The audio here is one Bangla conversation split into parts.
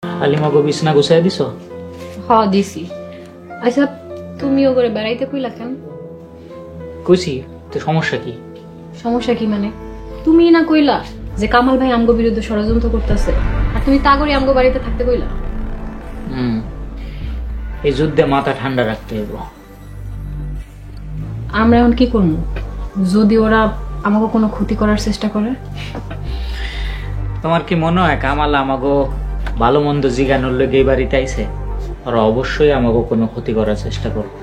হালিমাগো বিছনা গুছাই দিছো? হ দিছি। আচ্ছা তুমিও করে বেড়াইতে কইলা কেন? কইছি তো, সমস্যা কি? সমস্যা কি মানে? তুমি না কইলা যে কামাল ভাই আমগো বিরুদ্ধে ষড়যন্ত্র করতেছে, আর তুমি তা করে আমগো বাড়িতে থাকতে কইলা? এই যুদ্ধে মাথা ঠান্ডা রাখতে হইব। আমরা এখন কি করবো যদি ওরা আমাকে কোনো ক্ষতি করার চেষ্টা করে? তোমার কি মনে হয় কামাল আমাগো ভালো মন্দ জিগানোর লেগে এই বাড়িতে আইছে? ওরা অবশ্যই আমাগো কোনো ক্ষতি করার চেষ্টা করবে।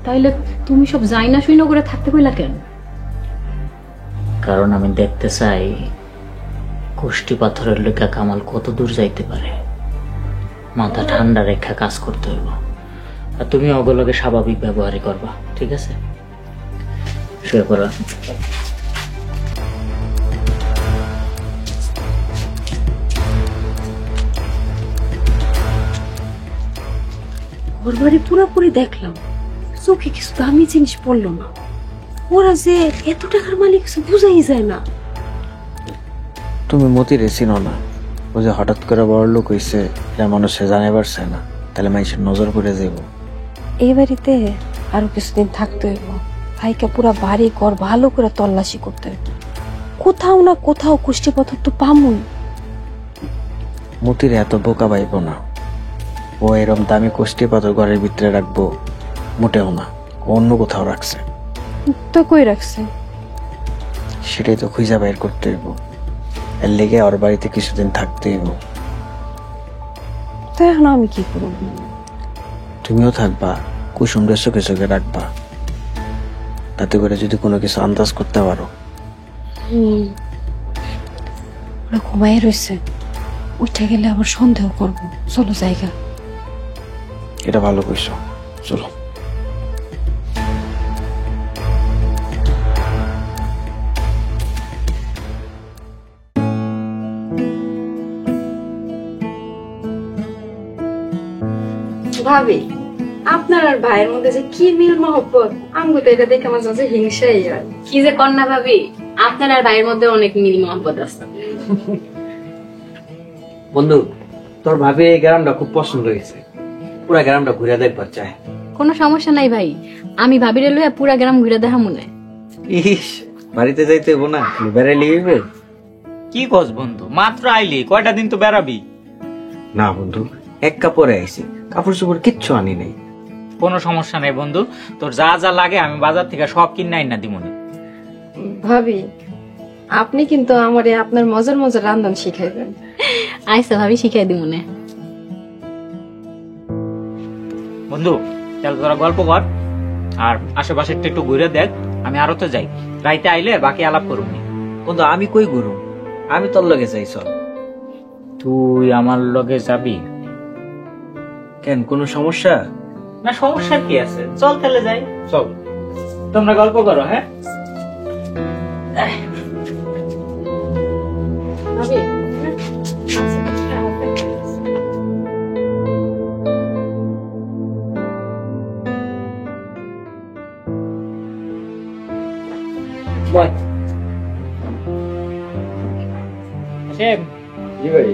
তাইলে তুমি সব যাই না শুইনো করে থাকতে কইলা কেন? কারণ আমি দেখতে চাই কুষ্টি পাথরের লেখা কামাল কত দূর যাইতে পারে। মাথা ঠান্ডা রেখা কাজ করতে হইব। আর তুমি ওগুলোকে স্বাভাবিক ব্যবহারই করবা, ঠিক আছে? শুয়ে পড়া। ওর বাড়ি পুরোপুরি দেখলাম, চোখে কিছু দামি জিনিস পড়লো না। ওরা যে এত টাকার মালিক কিছু বুঝাই যায় না। তুমি মতিরে চিনো না? ও যে হঠাৎ করে বড় লোক হইছে এটা মানুষে জানে পারছে না, তাহলে মানুষের নজর করে যাব। এই বাড়িতে আরো কিছুদিন থাকতে হইব। ভাইকে পুরা বাড়ি ঘর ভালো করে তল্লাশি করতে হইব। কোথাও না কোথাও কুষ্টিপাথর তো পামুই। মতিরে এত বোকা পাইব না। ও এরম দামি কুষ্টি পাথর ঘরের ভিতরে রাখবো মোটেও না, ও অন্য কোথাও রাখছে। তো কই রাখছে? সেটাই তো খুঁজা বাইর করতে হইব। এর লেগে ওর বাড়িতে কিছুদিন থাকতে হইব। তো এখন আমি কি করব? তুমিও থাকবা, কুসুমরে চোখে চোখে রাখবা, তাতে করে যদি কোনো কিছু আন্দাজ করতে পারো। ওরা ঘুমাই রয়েছে, উঠে গেলে আবার সন্দেহ করব। চলো জায়গা। এটা ভালো কইছো, চলো। ভাবি আপনার আর ভাইয়ের মধ্যে যে কি মিল মহব্বত, আমগো তো এটা দেখে মাঝে মাঝে হিংসাই হয়। কি যে কন্যা ভাবি, আপনার আর ভাইয়ের মধ্যে অনেক মিল মহব্বত আছে। বন্ধু, তোর ভাবি এই গ্রামটা খুব পছন্দ হয়েছে, পুরা গ্রামটা ঘুরে দেখবার চায়। কোনো সমস্যা নাই ভাই, আমি ভাবিরে লইয়া পুরা গ্রাম ঘুরে দেখা মনে। ইস, বাড়িতে যাইতে হইব না, বেড়াইলে হইব। কি কস বন্ধু, মাত্র আইলি, কয়টা দিন তো বেড়াবি। না বন্ধু, এক কাপড়ে আইছি, কাপড় চোপড় কিচ্ছু আনি নাই। কোনো সমস্যা নেই বন্ধু, তোর যা যা লাগে আমি বাজার থেকে সব কিনে আইনা দিমুনি। ভাবি আপনি কিন্তু আমারে আপনার মজার মজার রান্ধন শিখাইবেন। আইসা ভাবি শিখাই দি মনে। বন্ধু চল তোরা গল্প কর, আর আশেপাশে একটু ঘুরে দেখ। আমি আরো তো যাই, রাইতে আইলে বাকি আলাপ করুনি। বন্ধু আমি কই ঘুরু, আমি তোর লগে যাই। চল। তুই আমার লগে যাবি? কেন, কোনো সমস্যা? না সমস্যা কি আছে, চল তাহলে যাই। চল, তোমরা গল্প করো। হ্যাঁ ভাবি বল। শেখ, জি ভাই।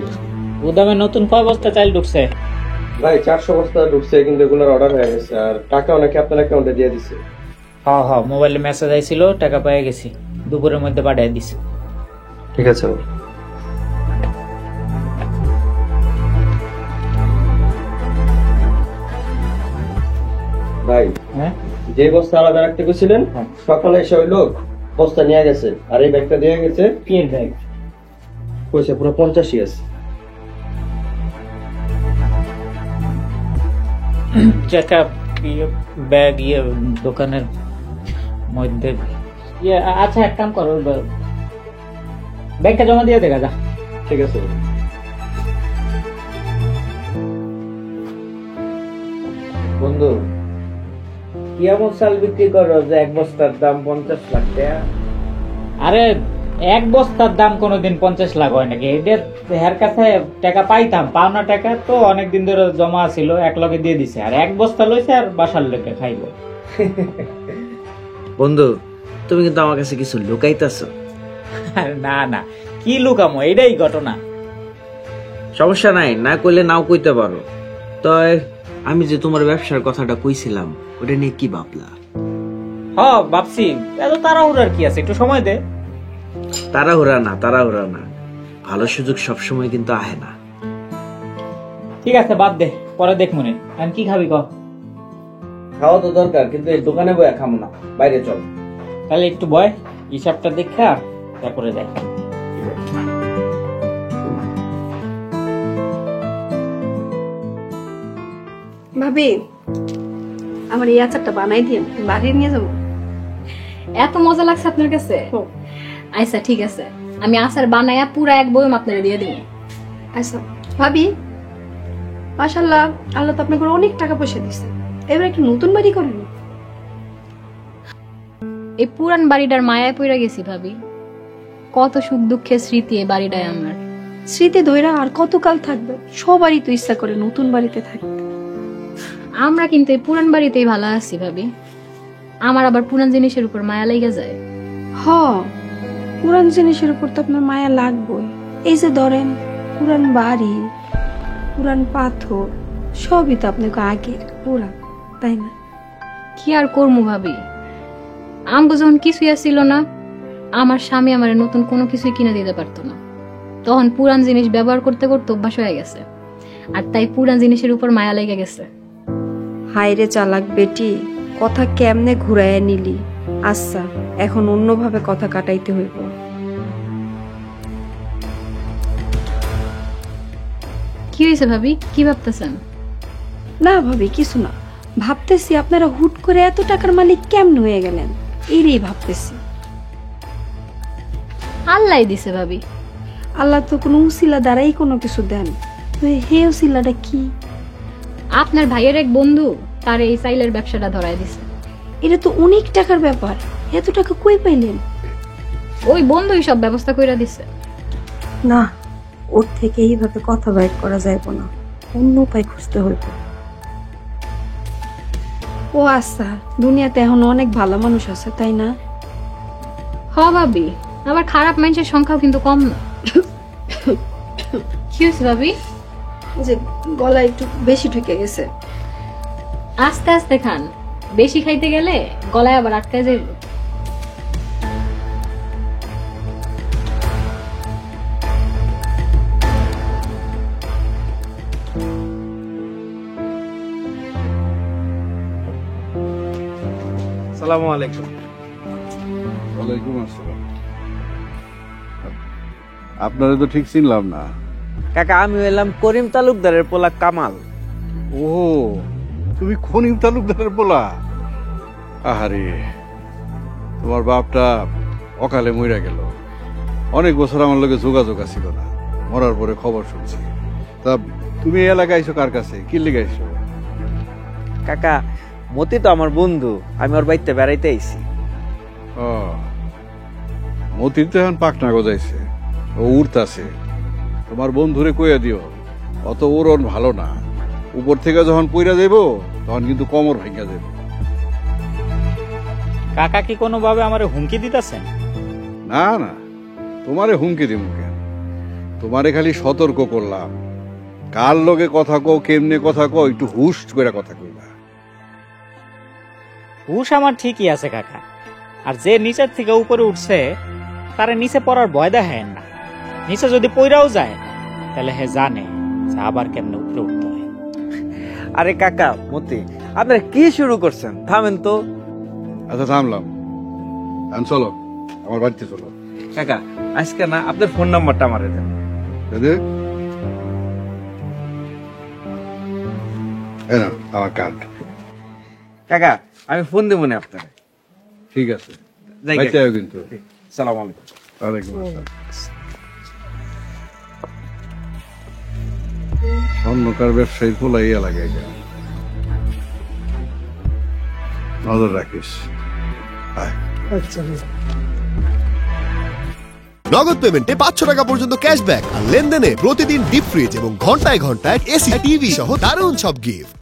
গুদামে নতুন কয় বস্তা চাল ঢুকছে? ভাই 400 বস্তা ঢুকছে, কিন্তু এগুলোর অর্ডার হয়ে গেছে, আর টাকা অনেকে আপনার অ্যাকাউন্টে দিয়ে দিছে। হ্যাঁ হ্যাঁ, মোবাইলে মেসেজ আইছিল, টাকা পেয়ে গেছি, দুপুরের মধ্যে পাঠিয়ে দিছে। ঠিক আছে ভাই। ভাই হ্যাঁ যে বস্তা আলাদা রাখতে গেছিলেন, সকালে এসে ওই লোক বস্তা নিয়ে গেছে, আর এই ব্যাগটা দিয়ে গেছে। কি ব্যাগ? কইছে পুরো 85 আছে। টাকা ব্যাগ দোকানের মধ্যে। আচ্ছা এক কাম করো, ব্যাগটা জমা দিয়ে দেখা যা। ঠিক আছে ভাই। বন্ধু, কি এমন চাল বিক্রি করো যে এক বস্তার দাম 50 লাখ টাকা? আরে এক বস্তার দাম কোনোদিন 50 লাখ হয় নাকি? এদের হের কাছে টাকা পাইতাম, পাওনা টাকা তো অনেকদিন ধরে জমা ছিল, এক লগে দিয়ে দিছে, আর এক বস্তা লইছে আর বাসার লোকে খাইবো। বন্ধু তুমি কিন্তু আমার কাছে কিছু লুকাইতেছো। না না, কি লুকামো, এটাই ঘটনা। সমস্যা নাই, না কইলে নাও কইতে পারো। তয় আমি যে তোমার ব্যবসার কথাটা কইছিলাম ওটা নিয়ে কি ভাবলা? ভাবছি এত তাড়াহুড়ার কি আছে, একটু সময় দে। তাড়াহুড়া না, ভালো সুযোগ সবসময় কিন্তু আহে না। ঠিক আছে বাদ দে, পরে দেখ মনে। আমি কি খাবি ক? খাওয়া তো দরকার, কিন্তু এই দোকানে বইয়া খামো না, বাইরে চল। তাহলে একটু বয়, হিসাবটা দেখা তারপরে দেখ। ভাবি আমার এই আচারটা বানাই দিয়ে বাড়ি নিয়ে যাবো। এত মজা লাগছে আপনার কাছে? আচ্ছা ঠিক আছে, আমি আচার বানাইয়া পুরা এক বয়ম আপনারে দিয়ে দিব। আচ্ছা ভাবি, মাশাআল্লাহ আল্লাহ তো আপনাকে অনেক টাকা পয়সা দিচ্ছে, এবার একটু নতুন বাড়ি করেন। এই পুরান বাড়িটার মায়ায় পড়ে গেছি ভাবি। কত সুখ দুঃখের স্মৃতি এই বাড়িটায় আমার। স্মৃতি ধইরা আর কতকাল থাকবে? সবারই তো ইচ্ছা করে নতুন বাড়িতে থাকতে। আমরা কিন্তু এই পুরান বাড়িতেই ভালো আছি ভাবি। আমার আবার পুরান জিনিসের উপর মায়া লেগে যায়। হ, পুরান জিনিসের উপর তো আপনার মায়া লাগবেই। এই যে ধরেন পুরান বাড়ি, পুরান পাথর, সবই তো আপনাকে আগের পুরান, তাই না? কি আর করবো ভাবি, আমগো যখন কিছুই আসছিল না, আমার স্বামী আমার নতুন কোনো কিছুই কিনে দিতে পারতো না, তখন পুরান জিনিস ব্যবহার করতে করতে অভ্যাস হয়ে গেছে, আর তাই পুরান জিনিসের উপর মায়া লেগে গেছে। হায়রে চালাক বেটি, কথা কেমনে ঘুরাইয়া নিলি। আচ্ছা এখন অন্যভাবে কথা কাটাইতে হইব। কি হয়েছে ভাবি, কি ভাবতেছেন? না ভাবি কিছু না, ভাবতেছি আপনারা হুট করে এত টাকার মালিক কেমনে হয়ে গেলেন, এরই ভাবতেছি। আল্লাহ দিছে ভাবি। আল্লাহ তো কোনো উসিলা দ্বারাই কোনো কিছু দেন, তো হে উসিলাটা কি? আপনার ভাইয়ের এক বন্ধু তার এই সাইলের ব্যবসাটা ধরায় দিছে। এটা তো অনেক টাকার ব্যাপার, এত টাকা কই পাইলেন? ওই বন্ধুই সব ব্যবস্থা কইরা দিছে। না, ওর থেকে এইভাবে কথা বাইর করা যাইব না, অন্য উপায় খুঁজতে হইব। ও আচ্ছা, দুনিয়াতে এখন অনেক ভালো মানুষ আছে, তাই না? হ ভাবি, আবার খারাপ মানুষের সংখ্যাও কিন্তু কম না। কি হয়েছে ভাবি? যে গলা একটু বেশি ঢুকে গেছে। আস্তে আস্তে খান, বেশি খাইতে গেলে গলায় আবার আটকায় যাইব। আসসালামু আলাইকুম। ওয়ালাইকুম আসসালাম। আপনারা তো ঠিক চিনলাম না। কাকা আমি এলাম করিম তালুকদারের পোলা কামাল। ও, তুমি খনিম তালুকদারের পোলা? আহারে, তোমার বাপটা অকালে মইরা গেল। অনেক বছর আমার লগে যোগাযোগ ছিল না, মরার পরে খবর শুনছি। তা তুমি এই এলাকায় আইছো কার কাছে, কি লিগে আইছো? কাকা মতি তো আমার বন্ধু, আমি ওর বাড়িতে বেড়াইতে আইছি। ও, মতির তো এখন পাকনা গজাইছে, ও উড়তাছে। তোমার বন্ধুরে কইয়া দিও অত ওরন ভালো না, উপর থেকে যখন পইরা যাইব তখন কিন্তু কোমর ভাঙা যাবে। কাকা কি কোনো ভাবে আমারে হুমকি দিতেছেন? না না, তোমারে হুমকি দিমু কেন? তোমারে খালি সতর্ক করলাম, কার লগে কথা কও, কেমনে কথা কও, একটু হুশ করে কথা কইবা। হুশ আমার ঠিকই আছে কাকা, আর যে নিচের থেকে উপরে উঠছে তারে নিচে পড়ার ভয় দেখায় না। নিচে যদি পইরাও যায় তাহলে হে জানে যে আবার কেমনে উপরে উঠতে হয়। আরে কাকা মতি, আপনারা কি শুরু করছেন? থামেন তো। আচ্ছা থামলাম, এখন চলো আমার বাড়িতে চলো। কাকা আজকে না আপনার ফোন নাম্বারটা আমারে দেন। দাদা এই নাও আমার কার্ড। কাকা আমি ফোন দেবো না আপনার। ঠিক আছে, যাই বাড়িতে কাকা। আয়ো কিন্তু। সালাম আলাইকুম। ওয়ালাইকুম আসসালাম। স্বর্ণকার ব্যবসায়ী পোলা ইয়া লাগে, নজর রাখিস। আয়। নগদ পেমেন্টে 500 টাকা পর্যন্ত ক্যাশব্যাক আর লেনদেনে প্রতিদিন ডিপ ফ্রিজ এবং ঘন্টায় ঘন্টায় এসি টিভি সহ দারুণ সব গিফট।